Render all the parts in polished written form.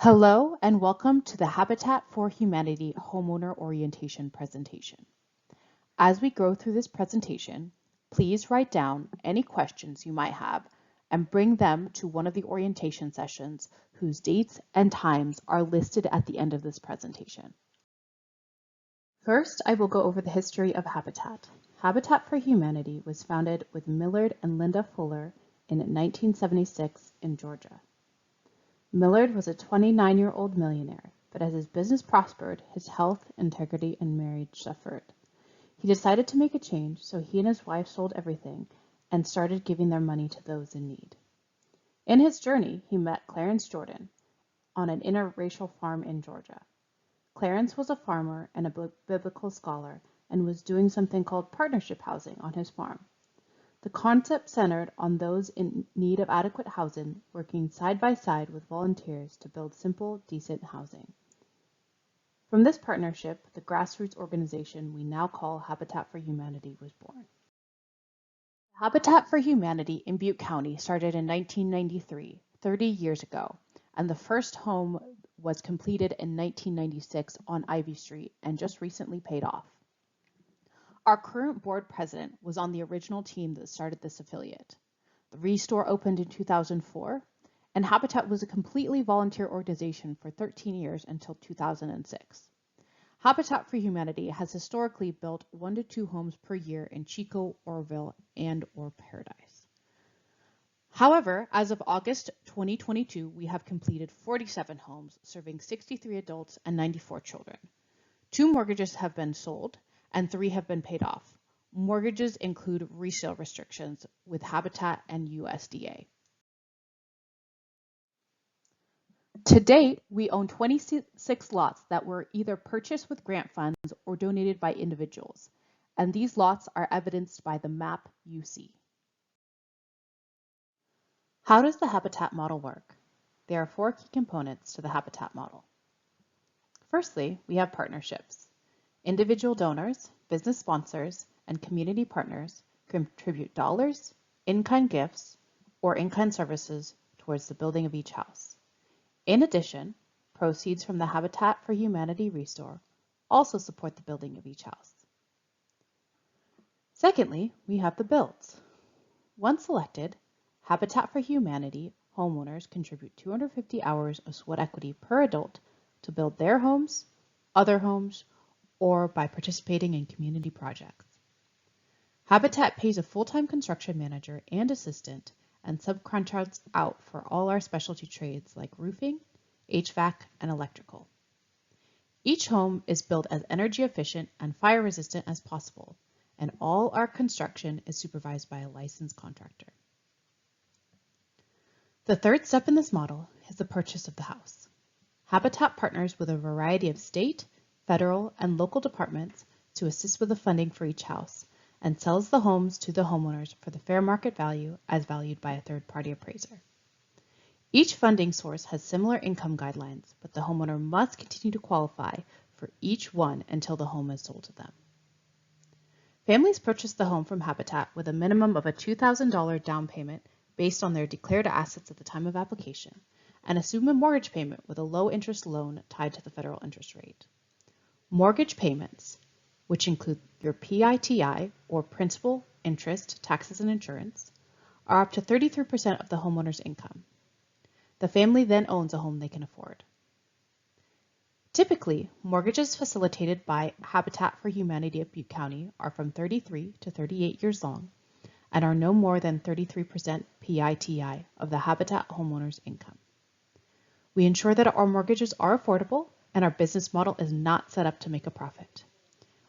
Hello and welcome to the Habitat for Humanity Homeowner Orientation presentation. As we go through this presentation, please write down any questions you might have and bring them to one of the orientation sessions whose dates and times are listed at the end of this presentation. First, I will go over the history of Habitat. Habitat for Humanity was founded with Millard and Linda Fuller in 1976 in Georgia. Millard was a 29-year-old millionaire, but as his business prospered, his health, integrity, and marriage suffered. He decided to make a change, so he and his wife sold everything and started giving their money to those in need. In his journey, he met Clarence Jordan on an interracial farm in Georgia. Clarence was a farmer and a biblical scholar and was doing something called partnership housing on his farm. The concept centered on those in need of adequate housing working side by side with volunteers to build simple, decent housing. From this partnership, the grassroots organization we now call Habitat for Humanity was born. Habitat for Humanity in Butte County started in 1993, 30 years ago, and the first home was completed in 1996 on Ivy Street and just recently paid off. Our current board president was on the original team that started this affiliate. The Restore opened in 2004, and Habitat was a completely volunteer organization for 13 years until 2006. Habitat for Humanity has historically built 1 to 2 homes per year in Chico, Orville, and/or Paradise. However, as of August 2022, we have completed 47 homes, serving 63 adults and 94 children. 2 mortgages have been sold, and 3 have been paid off. Mortgages include resale restrictions with Habitat and USDA. To date, we own 26 lots that were either purchased with grant funds or donated by individuals, and these lots are evidenced by the map you see. How does the Habitat model work? There are 4 key components to the Habitat model. Firstly, we have partnerships. Individual donors, business sponsors, and community partners contribute dollars, in-kind gifts, or in-kind services towards the building of each house. In addition, proceeds from the Habitat for Humanity Restore also support the building of each house. Secondly, we have the builds. Once selected, Habitat for Humanity homeowners contribute 250 hours of sweat equity per adult to build their homes, other homes, or by participating in community projects. Habitat pays a full-time construction manager and assistant and subcontracts out for all our specialty trades like roofing, HVAC, and electrical. Each home is built as energy efficient and fire resistant as possible, and all our construction is supervised by a licensed contractor. The third step in this model is the purchase of the house. Habitat partners with a variety of state, federal, and local departments to assist with the funding for each house and sells the homes to the homeowners for the fair market value as valued by a third-party appraiser. Each funding source has similar income guidelines, but the homeowner must continue to qualify for each one until the home is sold to them. Families purchase the home from Habitat with a minimum of a $2,000 down payment based on their declared assets at the time of application and assume a mortgage payment with a low-interest loan tied to the federal interest rate. Mortgage payments, which include your PITI or principal, interest, taxes, and insurance, are up to 33% of the homeowner's income. The family then owns a home they can afford. Typically, mortgages facilitated by Habitat for Humanity of Butte County are from 33 to 38 years long and are no more than 33% PITI of the Habitat homeowner's income. We ensure that our mortgages are affordable and our business model is not set up to make a profit.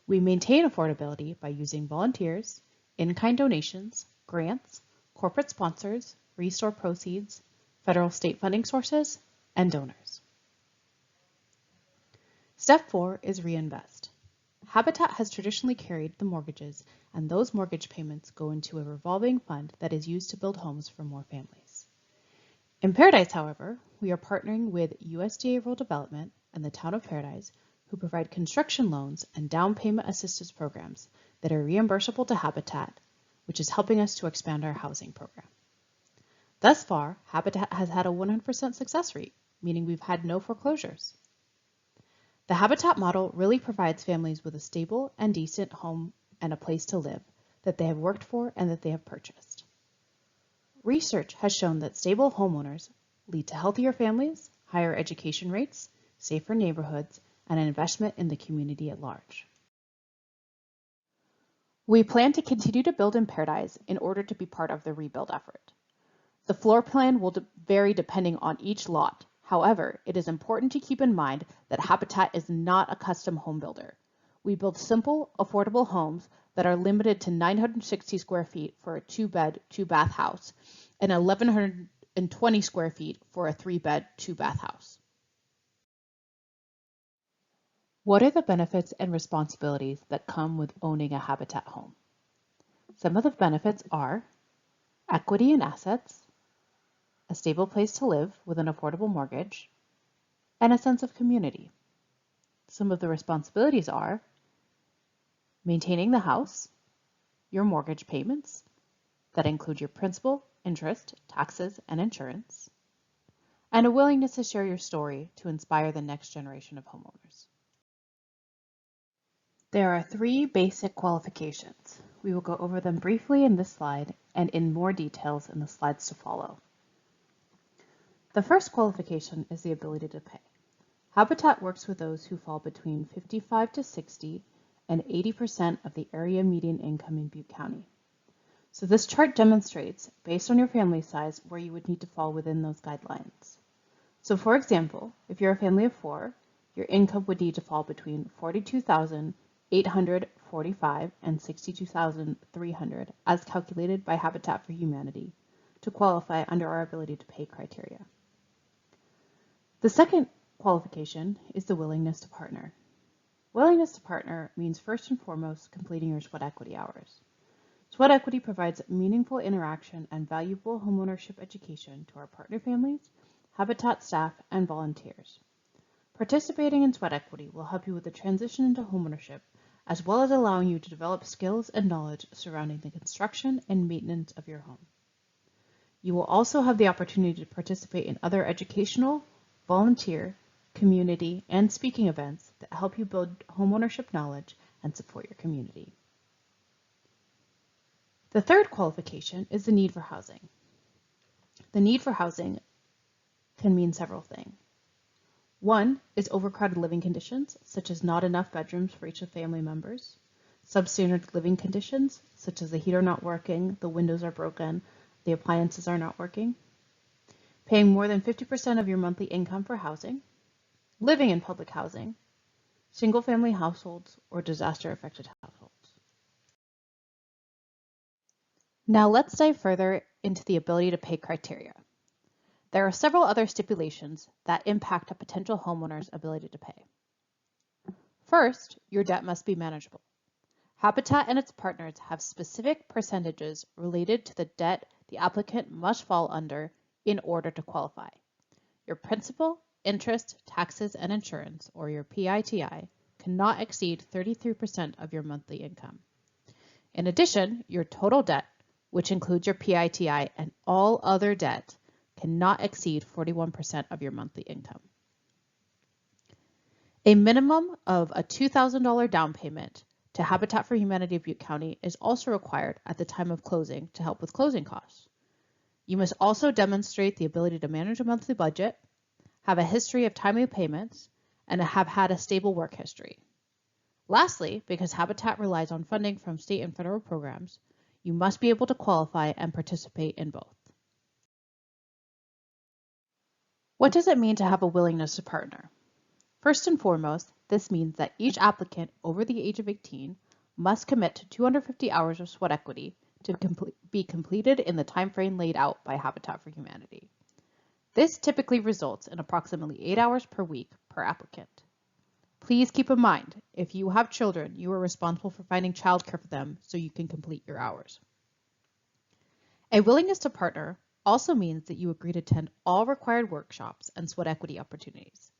We maintain affordability by using volunteers, in-kind donations, grants, corporate sponsors, Restore proceeds, federal state funding sources, and donors. Step 4 is reinvest. Habitat has traditionally carried the mortgages, and those mortgage payments go into a revolving fund that is used to build homes for more families. In Paradise, however, we are partnering with USDA Rural Development and the Town of Paradise, who provide construction loans and down payment assistance programs that are reimbursable to Habitat, which is helping us to expand our housing program. Thus far, Habitat has had a 100% success rate, meaning we've had no foreclosures. The Habitat model really provides families with a stable and decent home and a place to live that they have worked for and that they have purchased. Research has shown that stable homeowners lead to healthier families, higher education rates, safer neighborhoods, and an investment in the community at large. We plan to continue to build in Paradise in order to be part of the rebuild effort. The floor plan will vary depending on each lot. However, it is important to keep in mind that Habitat is not a custom home builder. We build simple, affordable homes that are limited to 960 square feet for a 2-bed, 2-bath house and 1,120 square feet for a 3-bed, 2-bath house. What are the benefits and responsibilities that come with owning a Habitat home? Some of the benefits are equity in assets, a stable place to live with an affordable mortgage, and a sense of community. Some of the responsibilities are maintaining the house, your mortgage payments, that include your principal, interest, taxes, and insurance, and a willingness to share your story to inspire the next generation of homeowners. There are 3 basic qualifications. We will go over them briefly in this slide and in more details in the slides to follow. The first qualification is the ability to pay. Habitat works with those who fall between 55 to 60 and 80% of the area median income in Butte County. So this chart demonstrates, based on your family size, where you would need to fall within those guidelines. So for example, if you're a family of 4, your income would need to fall between $42,845 and $62,300 as calculated by Habitat for Humanity to qualify under our ability to pay criteria. The second qualification is the willingness to partner. Willingness to partner means first and foremost completing your sweat equity hours. Sweat equity provides meaningful interaction and valuable homeownership education to our partner families, Habitat staff, and volunteers. Participating in sweat equity will help you with the transition into homeownership, as well as allowing you to develop skills and knowledge surrounding the construction and maintenance of your home. You will also have the opportunity to participate in other educational, volunteer, community, and speaking events that help you build homeownership knowledge and support your community. The third qualification is the need for housing. The need for housing can mean several things. One is overcrowded living conditions, such as not enough bedrooms for each of the family members. Substandard living conditions, such as the heater not working, the windows are broken, the appliances are not working. Paying more than 50% of your monthly income for housing. Living in public housing, single-family households, or disaster-affected households. Now let's dive further into the ability to pay criteria. There are several other stipulations that impact a potential homeowner's ability to pay. First, your debt must be manageable. Habitat and its partners have specific percentages related to the debt the applicant must fall under in order to qualify. Your principal, interest, taxes, and insurance, or your PITI, cannot exceed 33% of your monthly income. In addition, your total debt, which includes your PITI and all other debt, cannot exceed 41% of your monthly income. A minimum of a $2,000 down payment to Habitat for Humanity of Butte County is also required at the time of closing to help with closing costs. You must also demonstrate the ability to manage a monthly budget, have a history of timely payments, and have had a stable work history. Lastly, because Habitat relies on funding from state and federal programs, you must be able to qualify and participate in both. What does it mean to have a willingness to partner? First and foremost, this means that each applicant over the age of 18 must commit to 250 hours of sweat equity to be completed in the time frame laid out by Habitat for Humanity. This typically results in approximately 8 hours per week per applicant. Please keep in mind, if you have children, you are responsible for finding childcare for them so you can complete your hours. A willingness to partner also means that you agree to attend all required workshops and sweat equity opportunities,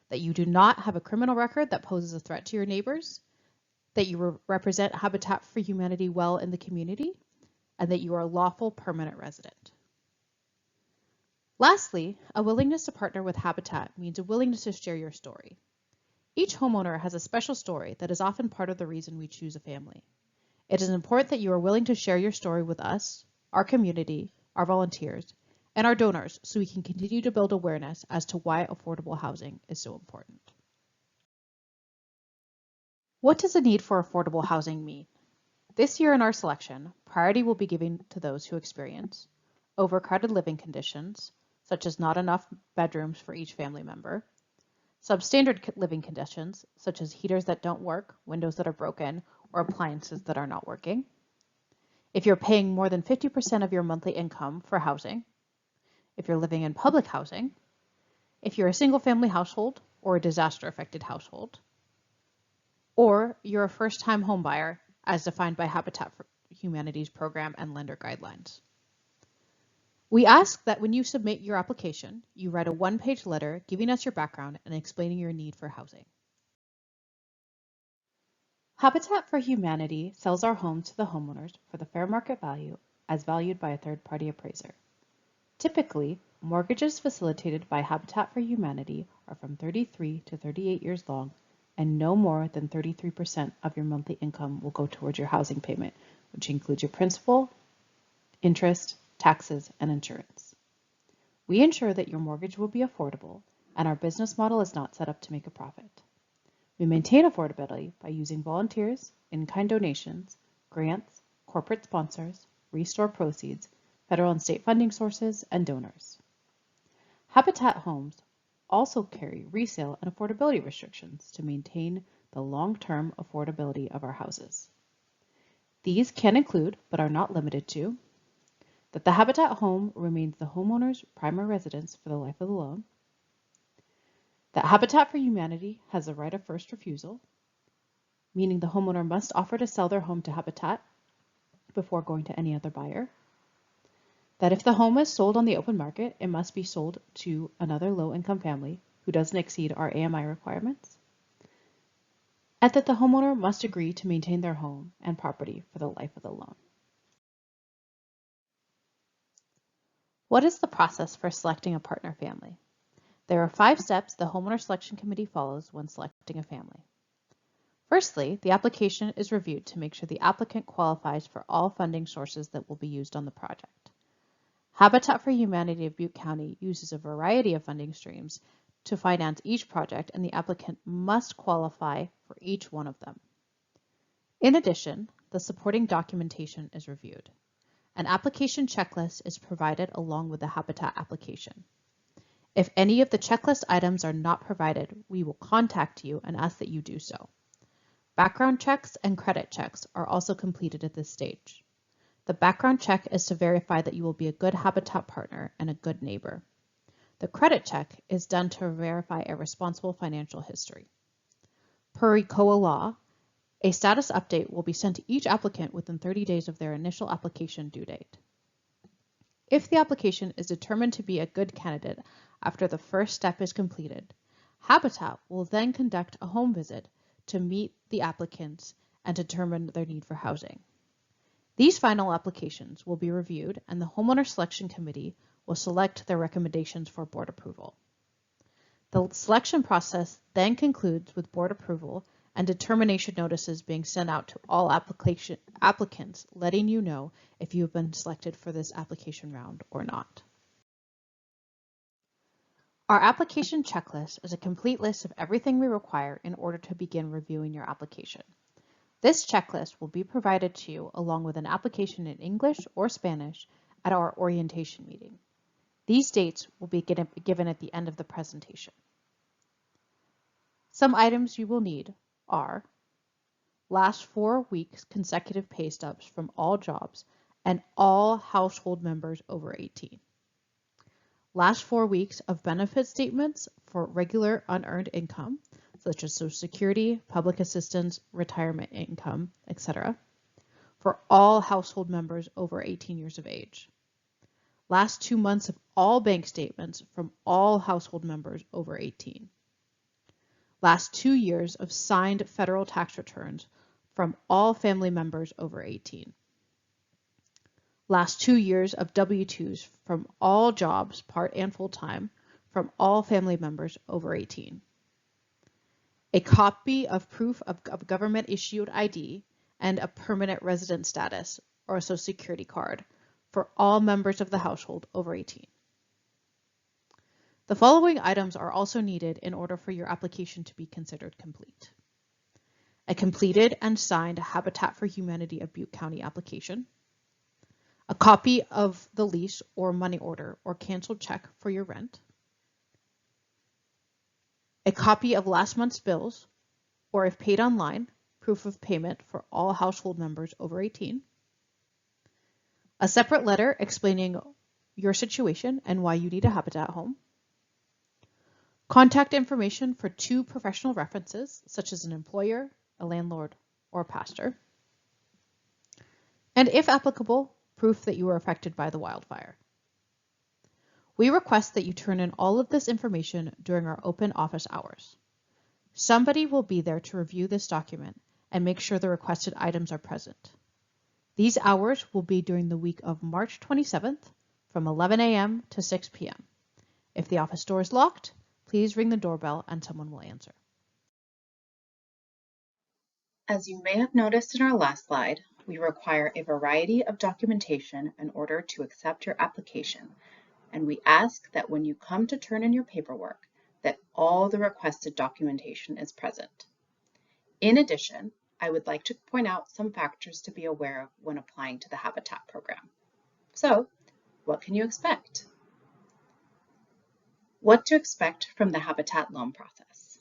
that you do not have a criminal record that poses a threat to your neighbors, that you represent Habitat for Humanity well in the community, and that you are a lawful permanent resident. Lastly, a willingness to partner with Habitat means a willingness to share your story. Each homeowner has a special story that is often part of the reason we choose a family. It is important that you are willing to share your story with us, our community, our volunteers, and our donors so we can continue to build awareness as to why affordable housing is so important. What does the need for affordable housing mean? This year in our selection, priority will be given to those who experience overcrowded living conditions, such as not enough bedrooms for each family member, substandard living conditions, such as heaters that don't work, windows that are broken, or appliances that are not working. If you're paying more than 50% of your monthly income for housing, if you're living in public housing, if you're a single-family household or a disaster-affected household, or you're a first-time homebuyer as defined by Habitat for Humanity's program and lender guidelines. We ask that when you submit your application, you write a one-page letter giving us your background and explaining your need for housing. Habitat for Humanity sells our homes to the homeowners for the fair market value as valued by a third-party appraiser. Typically, mortgages facilitated by Habitat for Humanity are from 33 to 38 years long, and no more than 33% of your monthly income will go towards your housing payment, which includes your principal, interest, taxes, and insurance. We ensure that your mortgage will be affordable, and our business model is not set up to make a profit. We maintain affordability by using volunteers, in-kind donations, grants, corporate sponsors, restore proceeds, federal and state funding sources, and donors. Habitat homes also carry resale and affordability restrictions to maintain the long-term affordability of our houses. These can include, but are not limited to, that the Habitat home remains the homeowner's primary residence for the life of the loan, that Habitat for Humanity has the right of first refusal, meaning the homeowner must offer to sell their home to Habitat before going to any other buyer, that if the home is sold on the open market, it must be sold to another low-income family who doesn't exceed our AMI requirements, and that the homeowner must agree to maintain their home and property for the life of the loan. What is the process for selecting a partner family? There are 5 steps the homeowner selection committee follows when selecting a family. Firstly, the application is reviewed to make sure the applicant qualifies for all funding sources that will be used on the project. Habitat for Humanity of Butte County uses a variety of funding streams to finance each project, and the applicant must qualify for each one of them. In addition, the supporting documentation is reviewed. An application checklist is provided along with the Habitat application. If any of the checklist items are not provided, we will contact you and ask that you do so. Background checks and credit checks are also completed at this stage. The background check is to verify that you will be a good Habitat partner and a good neighbor. The credit check is done to verify a responsible financial history. Per ECOA law, a status update will be sent to each applicant within 30 days of their initial application due date. If the application is determined to be a good candidate after the first step is completed, Habitat will then conduct a home visit to meet the applicants and determine their need for housing. These final applications will be reviewed, and the homeowner selection committee will select their recommendations for board approval. The selection process then concludes with board approval and determination notices being sent out to all applicants, letting you know if you have been selected for this application round or not. Our application checklist is a complete list of everything we require in order to begin reviewing your application. This checklist will be provided to you along with an application in English or Spanish at our orientation meeting. These dates will be given at the end of the presentation. Some items you will need are last 4 weeks consecutive pay stubs from all jobs and all household members over 18. Last 4 weeks of benefit statements for regular unearned income, such as Social Security, public assistance, retirement income, etc., for all household members over 18 years of age. Last 2 months of all bank statements from all household members over 18. Last 2 years of signed federal tax returns from all family members over 18. Last 2 years of W-2s from all jobs, part and full-time, from all family members over 18. A copy of proof of government-issued ID and a permanent resident status or a Social Security card for all members of the household over 18. The following items are also needed in order for your application to be considered complete. A completed and signed Habitat for Humanity of Butte County application, a copy of the lease or money order or canceled check for your rent, a copy of last month's bills, or if paid online, proof of payment for all household members over 18, a separate letter explaining your situation and why you need a Habitat home, contact information for 2 professional references, such as an employer, a landlord, or a pastor, and if applicable, proof that you were affected by the wildfire. We request that you turn in all of this information during our open office hours. Somebody will be there to review this document and make sure the requested items are present. These hours will be during the week of March 27th from 11 a.m. to 6 p.m. If the office door is locked, please ring the doorbell and someone will answer. As you may have noticed in our last slide, we require a variety of documentation in order to accept your application, and we ask that when you come to turn in your paperwork, that all the requested documentation is present. In addition, I would like to point out some factors to be aware of when applying to the Habitat program. So, what can you expect? What to expect from the Habitat loan process.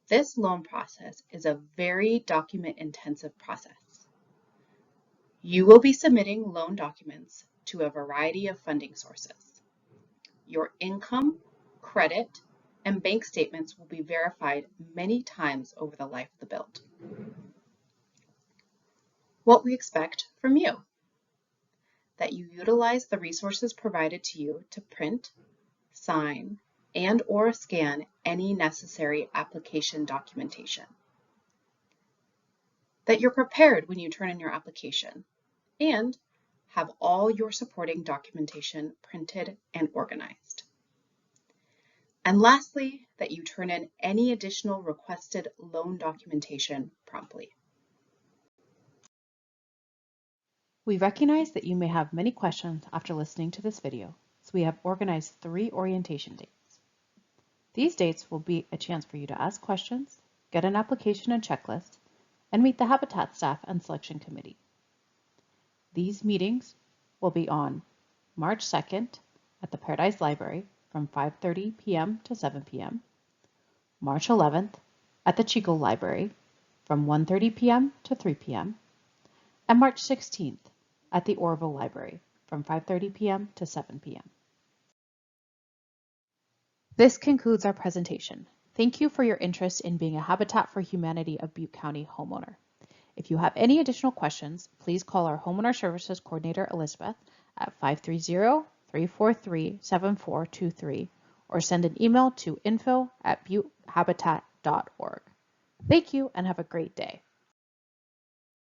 This loan process is a very document-intensive process. You will be submitting loan documents to a variety of funding sources. Your income, credit, and bank statements will be verified many times over the life of the build. What we expect from you: that you utilize the resources provided to you to print, sign, and/or scan any necessary application documentation. That you're prepared when you turn in your application and have all your supporting documentation printed and organized. And lastly, that you turn in any additional requested loan documentation promptly. We recognize that you may have many questions after listening to this video, so we have organized 3 orientation dates. These dates will be a chance for you to ask questions, get an application and checklist, and meet the Habitat staff and selection committee. These meetings will be on March 2nd at the Paradise Library from 5:30 p.m. to 7 p.m., March 11th at the Chico Library from 1:30 p.m. to 3 p.m., and March 16th at the Orville Library from 5:30 p.m. to 7 p.m. This concludes our presentation. Thank you for your interest in being a Habitat for Humanity of Butte County homeowner. If you have any additional questions, please call our Homeowner Services Coordinator, Elizabeth, at 530-343-7423 or send an email to info@buttehabitat.org. Thank you and have a great day.